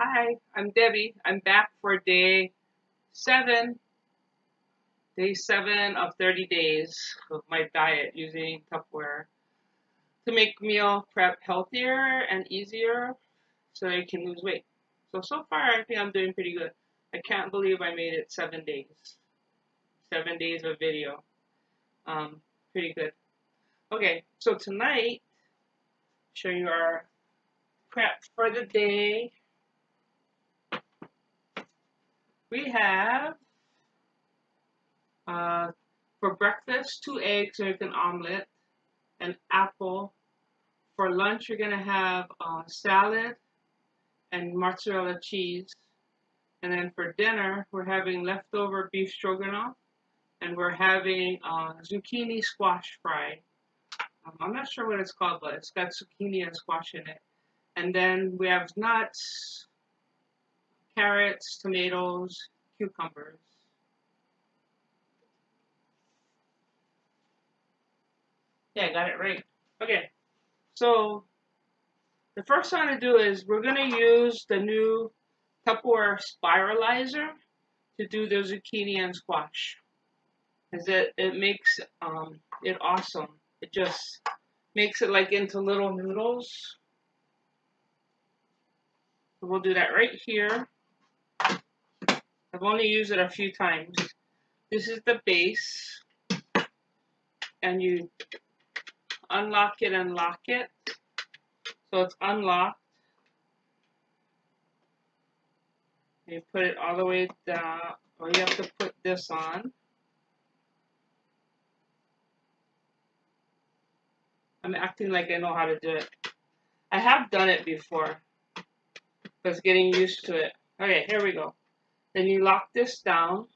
Hi, I'm Debbie. I'm back for seven, day seven of 30 days of my diet using Tupperware to make meal prep healthier and easier so I can lose weight. So far, I think I'm doing pretty good. I can't believe I made it 7 days. 7 days of video. Um, Pretty good. Okay, so tonight, show you our prep for the day. We have for breakfast, 2 eggs make an omelet, an apple. For lunch, you're gonna have salad and mozzarella cheese. And then for dinner, we're having leftover beef stroganoff, and we're having zucchini squash fry. I'm not sure what it's called, but it's got zucchini and squash in it. And then we have nuts, carrots, tomatoes, cucumbers. Yeah, I got it right. Okay, so the first thing to do is we're going to use the new Tupperware Spiralyzer to do the zucchini and squash. Because it makes it awesome. It just makes it like into little noodles. So we'll do that right here. I've only used it a few times. This is the base. And you unlock it and lock it. So it's unlocked. You put it all the way down, or you have to put this on. I'm acting like I know how to do it. I have done it before, but it's getting used to it. Okay, here we go. Then you lock this down.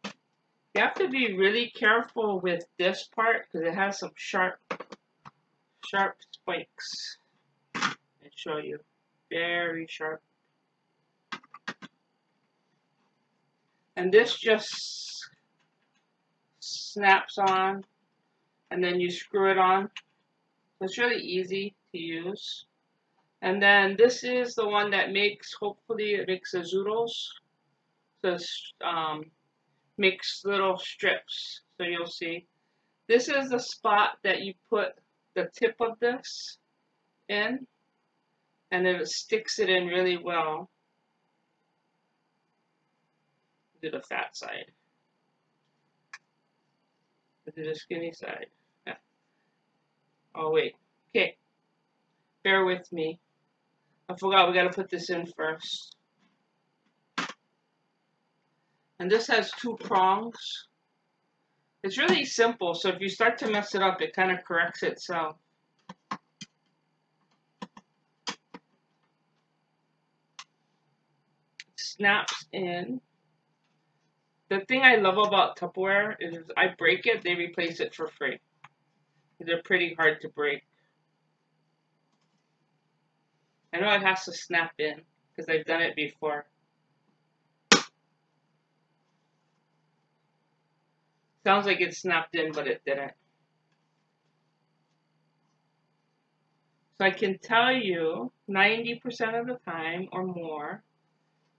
You have to be really careful with this part because it has some sharp spikes. I'll show you. Very sharp. And this just snaps on, and then you screw it on. So it's really easy to use. And then this is the one that makes, hopefully it makes the zoodles. So it's, makes little strips. So you'll see. This is the spot that you put the tip of this in, and then it sticks it in really well. Do the fat side. Do the skinny side. Yeah. Oh wait. Okay. Bear with me. I forgot we gotta put this in first. And this has 2 prongs. It's really simple, so if you start to mess it up, it kind of corrects itself. It snaps in. The thing I love about Tupperware is if I break it, they replace it for free. They're pretty hard to break. I know it has to snap in because I've done it before. Sounds like it snapped in, but it didn't. So I can tell you 90% of the time or more,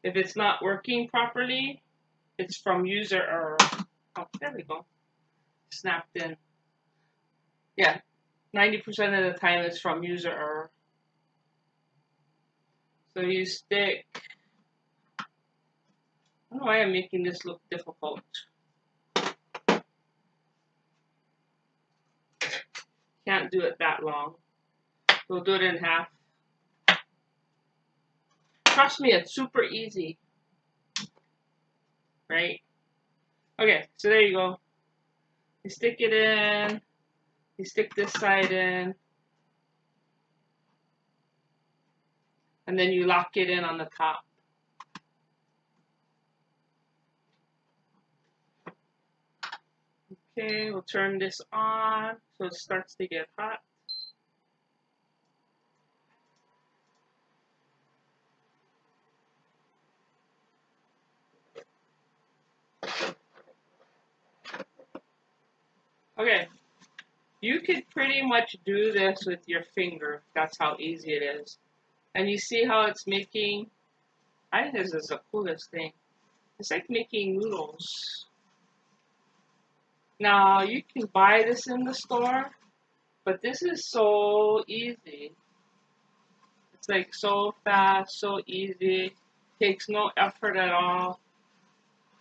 if it's not working properly, it's from user error. Oh, there we go. Snapped in. Yeah, 90% of the time it's from user error. So you stick. I don't know why I'm making this look difficult. Can't do it that long. We'll do it in half. Trust me, it's super easy. Right? Okay, so there you go. You stick it in. You stick this side in. And then you lock it in on the top. Okay, we'll turn this on so it starts to get hot. Okay, you could pretty much do this with your finger. That's how easy it is. And you see how it's making, I think this is the coolest thing. It's like making noodles. Now, you can buy this in the store, but this is so easy. It's like so fast, so easy, takes no effort at all.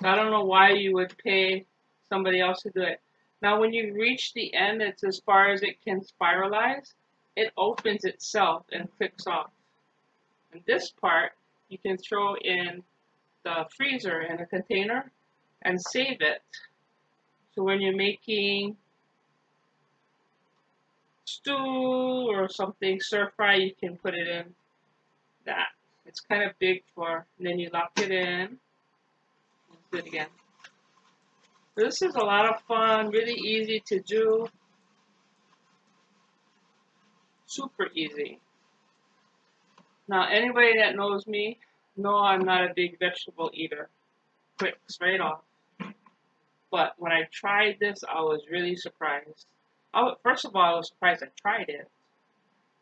I don't know why you would pay somebody else to do it. Now, when you reach the end, it's as far as it can spiralize, it opens itself and clicks off. And this part, you can throw in the freezer in a container and save it. So when you're making stew or something, stir fry, you can put it in that. It's kind of big for, and then you lock it in. Let's do it again. This is a lot of fun, really easy to do. Super easy. Now, anybody that knows me, know I'm not a big vegetable eater. Clicks right off. But when I tried this, I was really surprised. First of all, I was surprised I tried it.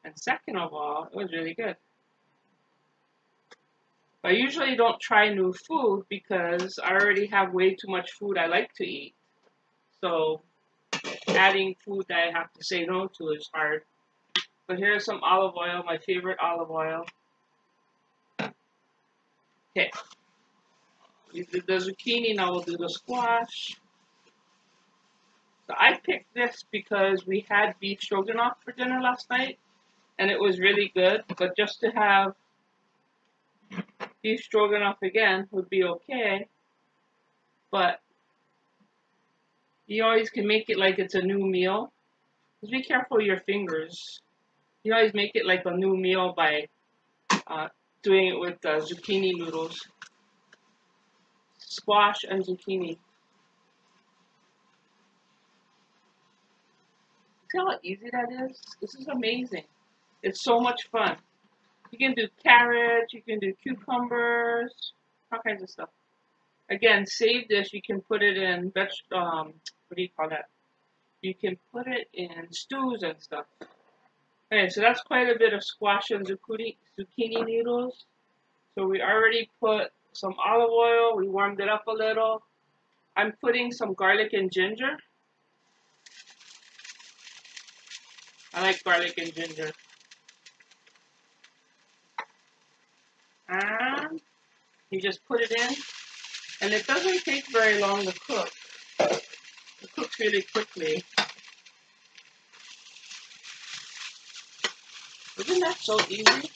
And second of all, it was really good. I usually don't try new food because I already have way too much food I like to eat. So adding food that I have to say no to is hard. But here's some olive oil, my favorite olive oil. Okay. We did the zucchini, now we'll do the squash. So I picked this because we had beef stroganoff for dinner last night, and it was really good. But just to have beef stroganoff again would be okay. But you always can make it like it's a new meal. Just be careful of your fingers. You always make it like a new meal by doing it with zucchini noodles. Squash and zucchini. See how easy that is? This is amazing. It's so much fun. You can do carrots, you can do cucumbers, all kinds of stuff. Again, save this. You can put it in what do you call that? You can put it in stews and stuff. Okay, so that's quite a bit of squash and zucchini noodles. So we already put some olive oil. We warmed it up a little. I'm putting some garlic and ginger. I like garlic and ginger. And you just put it in. And it doesn't take very long to cook. It cooks really quickly. Isn't that so easy?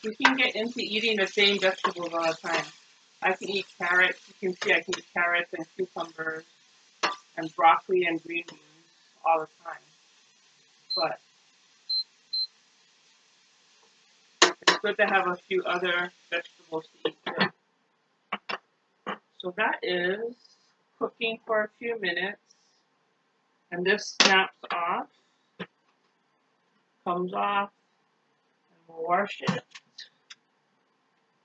You can get into eating the same vegetables all the time. I can eat carrots. You can see I can eat carrots and cucumbers and broccoli and green beans all the time. But it's good to have a few other vegetables to eat too. So that is cooking for a few minutes. And this snaps off, comes off, and we'll wash it.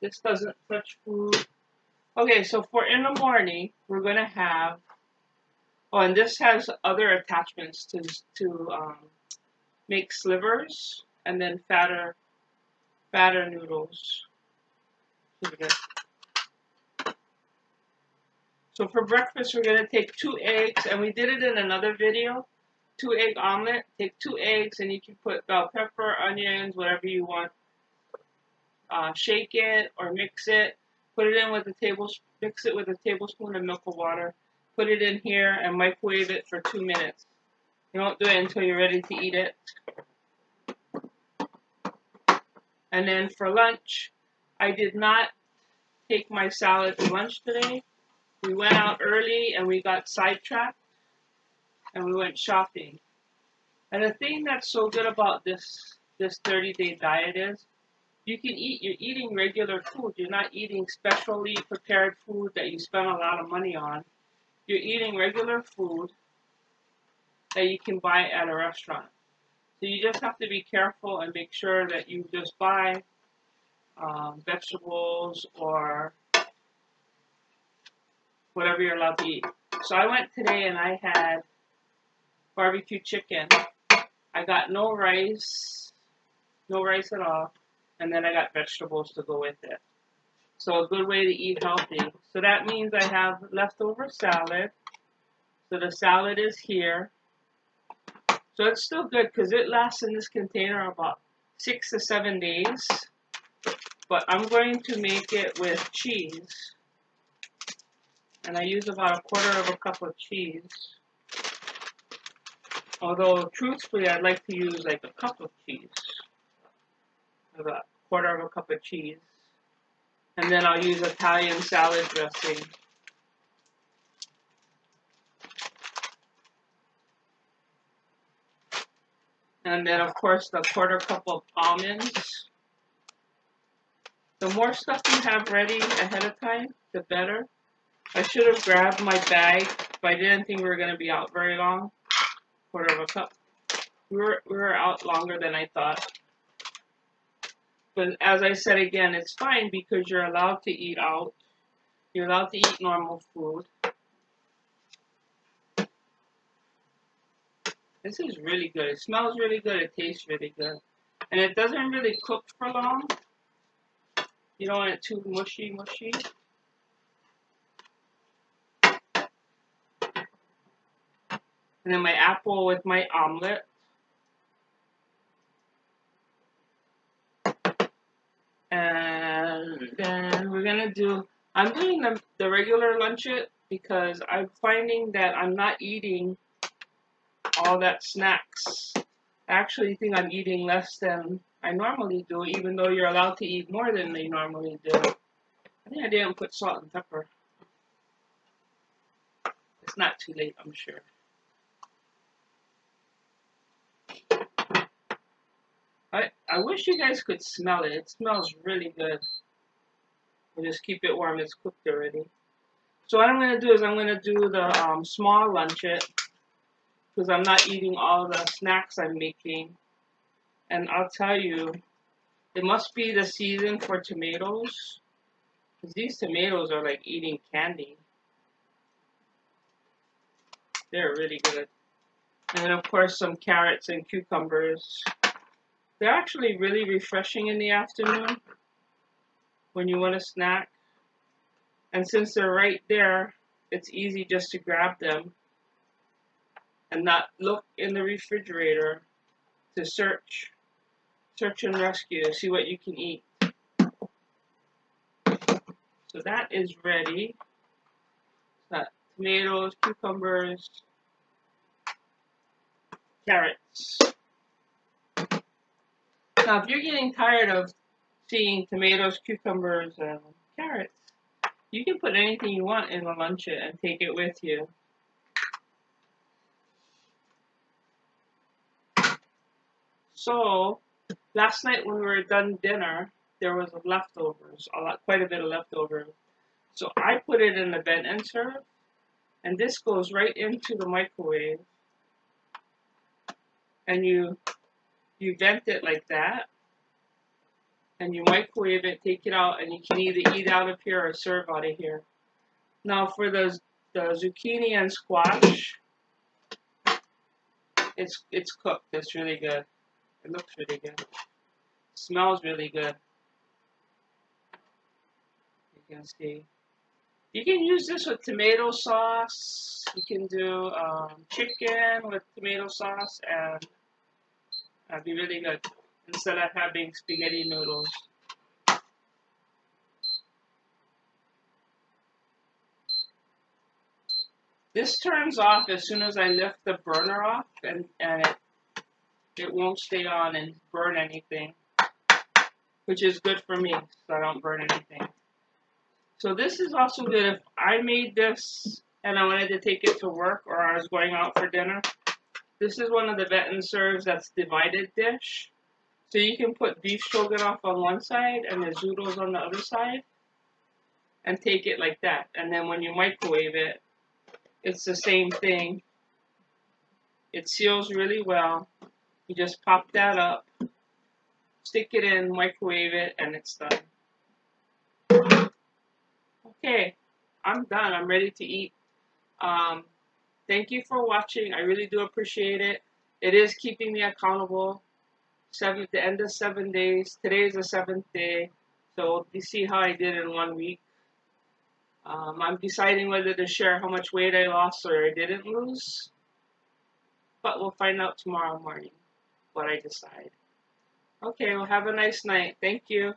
This doesn't touch food. Okay, so for in the morning, we're going to have, oh, and this has other attachments to make slivers and then fatter noodles. So for breakfast, we're going to take 2 eggs, and we did it in another video. 2-egg omelet. Take 2 eggs, and you can put bell pepper, onions, whatever you want. Shake it or mix it. Put it in with a tablespoon. Mix it with a tablespoon of milk or water. Put it in here and microwave it for 2 minutes. You don't do it until you're ready to eat it. And then for lunch, I did not take my salad to lunch today. We went out early and we got sidetracked and we went shopping. And the thing that's so good about this 30-day diet is you're eating regular food. You're not eating specially prepared food that you spend a lot of money on. You're eating regular food that you can buy at a restaurant. So you just have to be careful and make sure that you just buy vegetables or whatever you're allowed to eat. So I went today and I had barbecue chicken. I got no rice, no rice at all, and then I got vegetables to go with it. So a good way to eat healthy. So that means I have leftover salad. So the salad is here. So it's still good because it lasts in this container about 6 to 7 days. But I'm going to make it with cheese. And I use about a quarter of a cup of cheese. Although, truthfully, I'd like to use like a cup of cheese. About a quarter of a cup of cheese. And then I'll use Italian salad dressing. And then, of course, the quarter cup of almonds. The more stuff you have ready ahead of time, the better. I should have grabbed my bag, but I didn't think we were going to be out very long. Quarter of a cup. We were out longer than I thought. But as I said again, it's fine because you're allowed to eat out. You're allowed to eat normal food. This is really good. It smells really good. It tastes really good. And it doesn't really cook for long. You don't want it too mushy. And then my apple with my omelet. And then we're going to do, I'm doing the regular luncheon because I'm finding that I'm not eating all that snacks. I actually think I'm eating less than I normally do, even though you're allowed to eat more than they normally do. I think I didn't put salt and pepper. It's not too late, I'm sure. I wish you guys could smell it. It smells really good. We'll just keep it warm. It's cooked already. So what I'm going to do is I'm going to do the small luncheon because I'm not eating all the snacks I'm making. And I'll tell you, it must be the season for tomatoes. Because these tomatoes are like eating candy. They're really good. And then of course some carrots and cucumbers. They're actually really refreshing in the afternoon when you want a snack. And since they're right there, it's easy just to grab them and not look in the refrigerator to search and rescue, see what you can eat. So that is ready. Got tomatoes, cucumbers, carrots. Now, if you're getting tired of seeing tomatoes, cucumbers, and carrots, you can put anything you want in the luncheon and take it with you. So, last night when we were done dinner, there was leftovers, quite a bit of leftovers. So I put it in the vent and serve, and this goes right into the microwave. And you vent it like that, and you microwave it, take it out, and you can either eat out of here or serve out of here. Now for the zucchini and squash, it's cooked. It's really good. It looks really good. It smells really good. You can see. You can use this with tomato sauce. You can do chicken with tomato sauce, and that'd be really good instead of having spaghetti noodles. This turns off as soon as I lift the burner off, and it won't stay on and burn anything, which is good for me, so I don't burn anything. So this is also good if I made this and I wanted to take it to work or I was going out for dinner. This is one of the vet and serves that's divided dish. So you can put beef stroganoff on one side and the zoodles on the other side and take it like that. And then when you microwave it, it's the same thing. It seals really well. You just pop that up, stick it in, microwave it, and it's done. Okay, I'm done. I'm ready to eat. Thank you for watching. I really do appreciate it. It is keeping me accountable. The end of 7 days. Today is the seventh day. So you see how I did in 1 week. I'm deciding whether to share how much weight I lost or I didn't lose. But we'll find out tomorrow morning what I decide. Okay, well, have a nice night. Thank you.